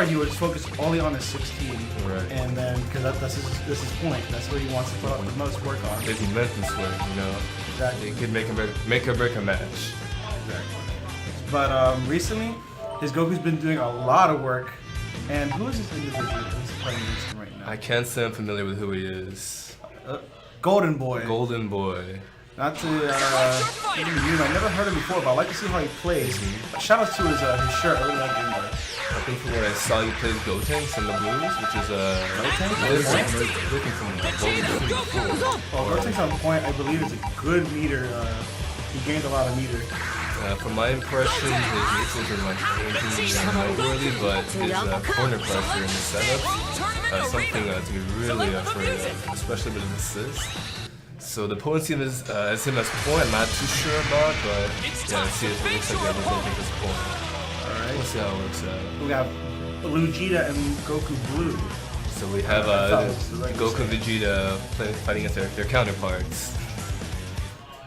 he would focus only on his 16, right. And then because that's his point. That's what he wants to put out the most work on. Because he meant this way, you know. Exactly. He could make or break a match. Exactly. But recently, his Goku's been doing a lot of work. And who is this individual who's playing against him right now? I can't say I'm familiar with who he is. Golden Boy. Golden Boy. Not to I've never heard him before, but I like to see how he plays. Shout out to his shirt. I really like him. I think from what I saw, he plays Gotenks in the Blues, which is looking from Golden. Well, Gotenks on point, I believe, is a good meter. He gained a lot of meter. From my impression, his neutrals are like anything noteworthy, but his corner pressure in the setup, something to be really afraid of, especially with his assists. So the potency of his, as him as point, I'm not too sure about, but yeah, let's see if it looks like they're both at this point. Alright, we'll see how it works out. We got Vegeta and Goku Blue. So we have Goku and Vegeta fighting against their counterparts.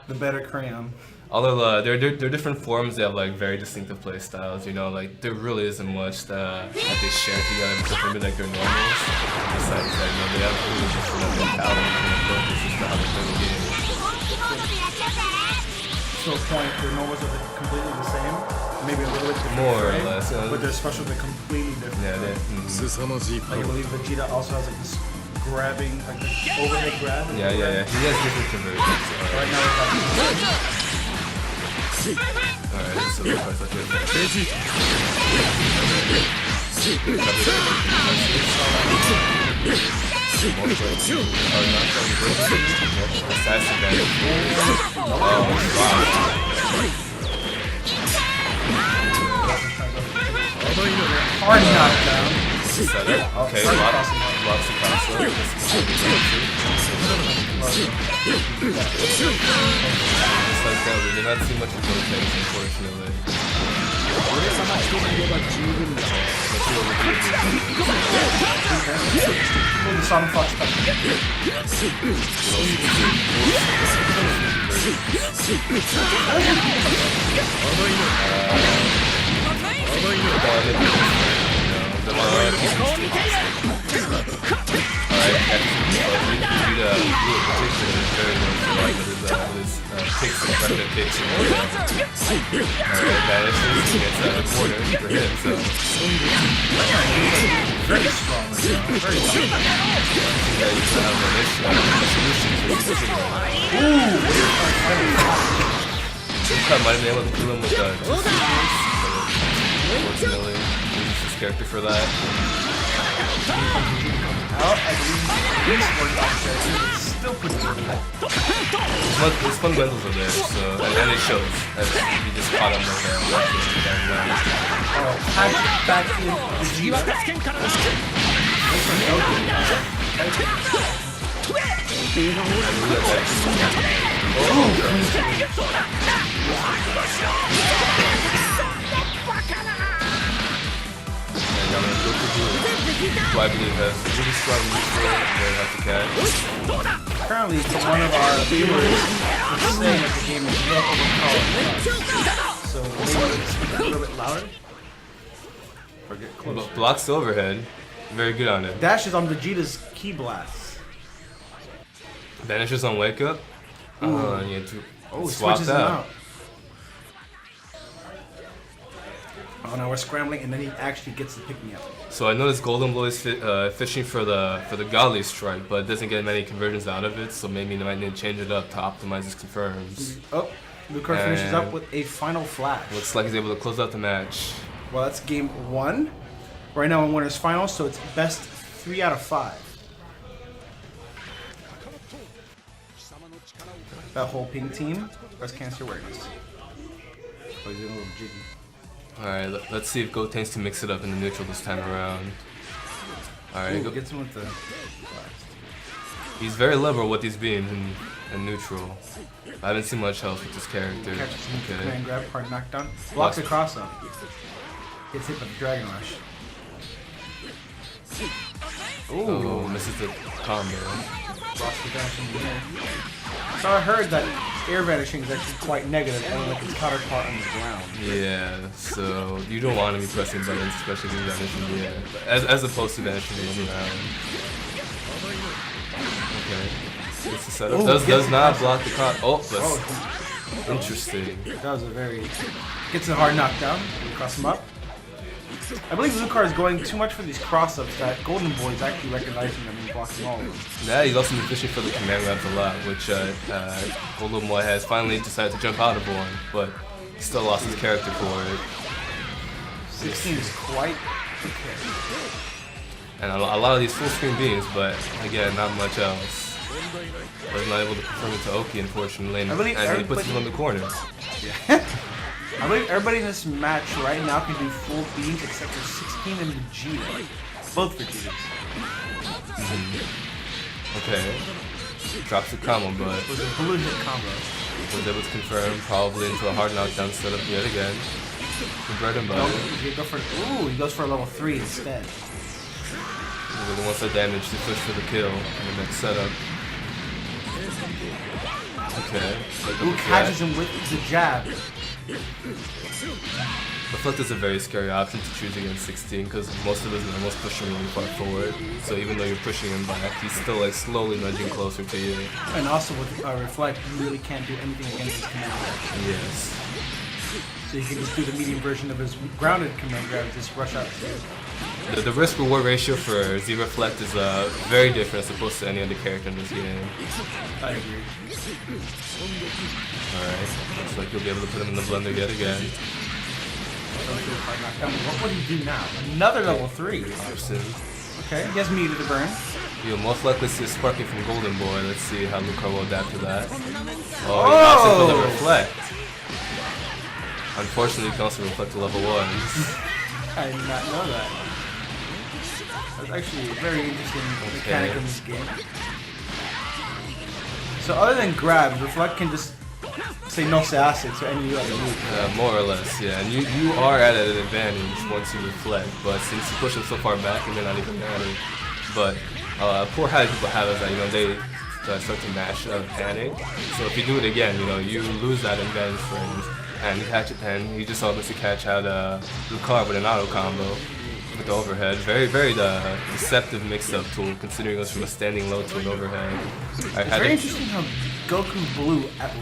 The better crayon. Although they're different forms, they have like very distinctive play styles. You know, like there really isn't much that they share together because they're like their normals. Besides that, you know, they have really different mentality and approaches to how they play the game. To a point, their normals are completely the same, maybe a little bit different. More or less, but their specials are completely different. Yeah, Like I believe Vegeta also has like this grabbing, like the overhead grab. Yeah. He has different conversions. Right now we're talking. Alright, so the first assassin damage. Oh, wow. Hard knockdown. Setup. Okay, lots of crossover. Just like that, we did not see much of those things, unfortunately. Kicks and credit kicks and that is gets out of corner for him, so Very strong. Very strong. yeah, you can have a solution to this. I might have been able to kill him with unfortunately, he uses his character for that. Out, I believe this worked out there. It's still pretty good. His fundamentals are there, so and it shows. As he just caught him with back in who I believe has really strong neutral and very hard to catch. Apparently, one of our viewers is saying that the game is overpowered. So maybe speak a little bit louder. Or get close. Blocks the overhead. Very good on it. Dashes on Vegeta's key blasts. Vanishes on wake up. You have to swap switches that. him out. Oh no, we're scrambling, and then he actually gets the pick me up. So I noticed Golden Boy is fishing for the godly strike, but doesn't get many conversions out of it. So maybe they might need to change it up to optimize his confirms. Oh, Lucar finishes up with a final flash. Looks like he's able to close out the match. Well, that's game 1. Right now in winners finals, so it's best 3 out of 5. That whole pink team, breast cancer awareness. Oh, he's getting a little jiggy. Alright, let's see if Gotenks can mix it up in the neutral this time around. Alright, Ooh, gets him with the blast. He's very liberal with these beams in neutral. I haven't seen much else with this character. Catches him with the Okay. command grab, hard knockdown. Blocks across him. Gets hit by the Dragon Rush. Oh, misses the combo. Blocks the dash in the air. So I heard that air vanishing is actually quite negative, and like its counterpart on the ground. Yeah, so you don't want to be pressing buttons, especially if you're vanishing in the air, as opposed to vanishing on the ground. Okay. Gets the setup. Does not block the cross. Oh, that's interesting. That was a very... Gets a hard knockdown. Cross him up. I believe Lucar is going too much for these cross-ups that Golden Boy is actually recognizing them and blocking all of them. Yeah, he's also been fishing for the command grabs a lot, which Golden Boy has finally decided to jump out of one, but still lost his character for it. 16 is quite okay. And a lot of these full-screen beams, but again, not much else. Was not able to confirm it to Oki, unfortunately, and he puts him on the corner. Yeah. I believe everybody in this match right now can do full beams except for 16 and Vegeta. Both Vegetas. Okay. Drops the combo, but it was a blue hit combo. Was able to confirm, probably into a hard knockdown setup yet again. The bread and butter. He goes for a level 3 instead. He really wants that damage to push for the kill in the next setup. Okay. Who catches him with the jab? Reflect is a very scary option to choose against 16 because most of his normals push him really far forward. So even though you're pushing him back, he's still like slowly nudging closer to you. And also with Reflect, you really can't do anything against his command grab. Yes. So you can just do the medium version of his grounded command grab, just rush out to it. The risk-reward ratio for Z-Reflect is very different as opposed to any other character in this game. I agree. Alright, looks like you'll be able to put him in the blender yet again. What would he do now? Another level 3. Awesome. Okay, he has meter to burn. You'll most likely see a sparking from Golden Boy. Let's see how Lucar will adapt to that. Oh, he knocks it for the Reflect. Unfortunately, you can also reflect to level 1. I did not know that. That's actually a very interesting mechanic in this game. So other than grab, Reflect can just say no se hace to any other move. More or less, yeah. And you are at an advantage once you reflect, but since you push them so far back, it may not even matter. But poor habit people have is that they start to mash panic. So if you do it again, you lose that advantage frames, and you just obviously catch out Lucar with an auto combo. With the overhead. Very, very deceptive mix-up tool, considering it goes from a standing low to an overhead. It's very interesting how Goku Blue at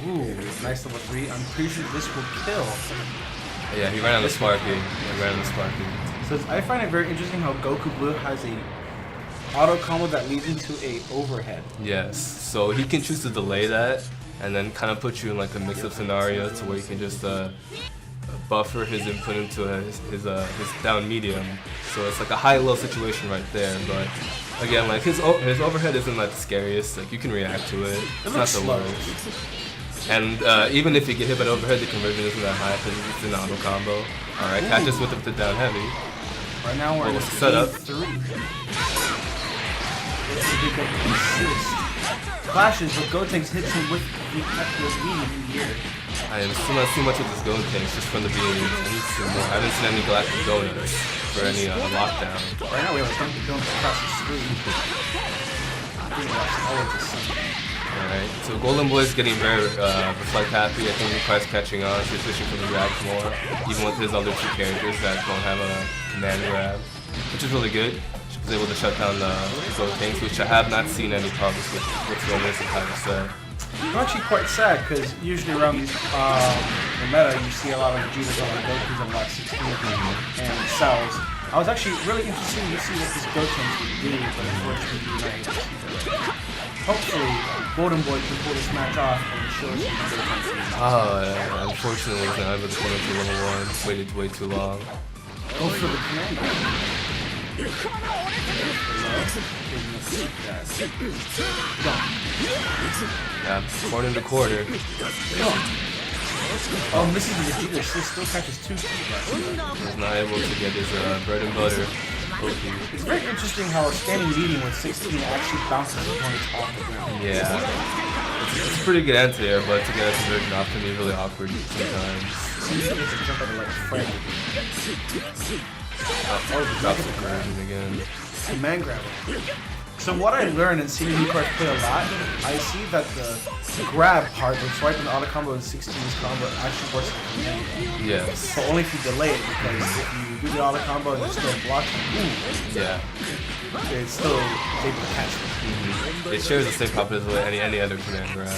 nice level 3. I'm pretty sure this will kill. Yeah, he ran on the Sparky. So I find it very interesting how Goku Blue has a auto combo that leads into a overhead. Yes, so he can choose to delay that and then kind of put you in like a mix-up scenario to where you can just buffer his input into his down medium, so it's like a high-low situation right there. But again, like his overhead isn't like the scariest. Like you can react to it. It's not the worst. And even if you get hit by the overhead, the conversion isn't that high because it's an auto combo. All right, catch us with the down heavy. Right now we're in setup. 3. Clashes, but Gotenks hits him with the medium in the air. I am still not seeing much of this Gotenks just from the beams. I haven't seen any galactic donuts for any lockdown. Right now we have a Dunkin' Donuts across the street. Alright, so Golden Boy is getting very Reflect happy. I think Lucar's catching on. He's fishing for the grabs more, even with his other 2 characters that don't have a command grab, which is really good. She was able to shut down the Gotenks, which I have not seen any progress with whatsoever, some kind of set. I'm actually quite sad because usually around these the meta you see a lot of Vegetas on Goku's on like 16 and Cells. I was actually really interested to see what this Gotenks would do, but unfortunately not able to see that. Hopefully Golden Boy can pull this match off and show us some Gotenks. Yeah, unfortunately he's not able to pull it to level 1. Waited way too long. Go for the command grab. Yeah, corner to corner. Oh, misses the Vegeta, still catches 2 keys. He's not able to get his bread and butter. It's very interesting how a standing medium with 16 actually bounces opponents off the ground. Yeah. It's a pretty good anti-air, but to get a conversion off can be really awkward sometimes. Seems like it's a jump out of like frame. Drops the conversion again. Command grab. So what I learned in seeing Lucar play a lot, I see that the grab part, the swiping auto combo in 16's combo actually works. Yes. But only if you delay it, because if you do the auto combo and you're still blocking, Yeah. it's still able to catch it. It shares the same properties with any other command grab.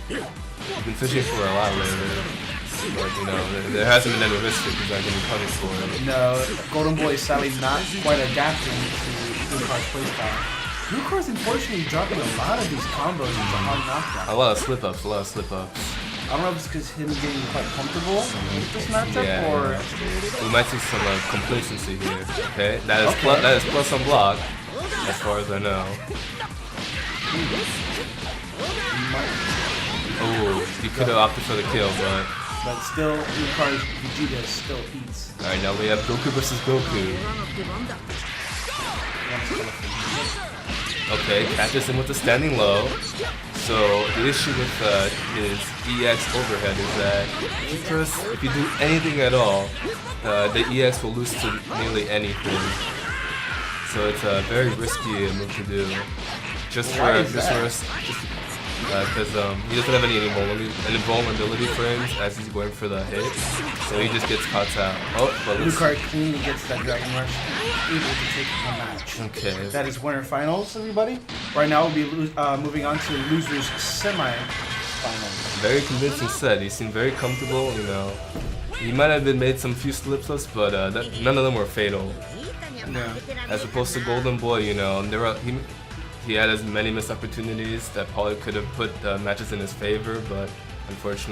I've been fishing for a lot lately. But, you know, there hasn't been any risk because I can be punished for it. No, Golden Boy is sadly not quite adapting to Lucar's playstyle. Lucar's unfortunately dropping a lot of these combos into hard knockdown. A lot of slip-ups, I don't know if it's because him getting quite comfortable with this matchup, or... We might see some complacency here, okay? That is plus on block, as far as I know. Oh, he could have opted for the kill, but still, Lucar's Vegeta still eats. Alright, now we have Goku versus Goku. Okay, catches him with the standing low. So the issue with his EX overhead is that if you do anything at all, the EX will lose to nearly anything. So it's a very risky move to do. Because he doesn't have any invulnerability frames as he's going for the hit, so he just gets caught out. Oh, but Lucar cleanly gets that Dragon Rush, able to take the match. Okay. That is winner finals, everybody. Right now we'll be moving on to losers semi-finals. Very convincing set. He seemed very comfortable. You know, he might have made some few slip-ups, but none of them were fatal. Yeah. As opposed to Golden Boy, you know, he had as many missed opportunities that probably could have put matches in his favor, but unfortunately.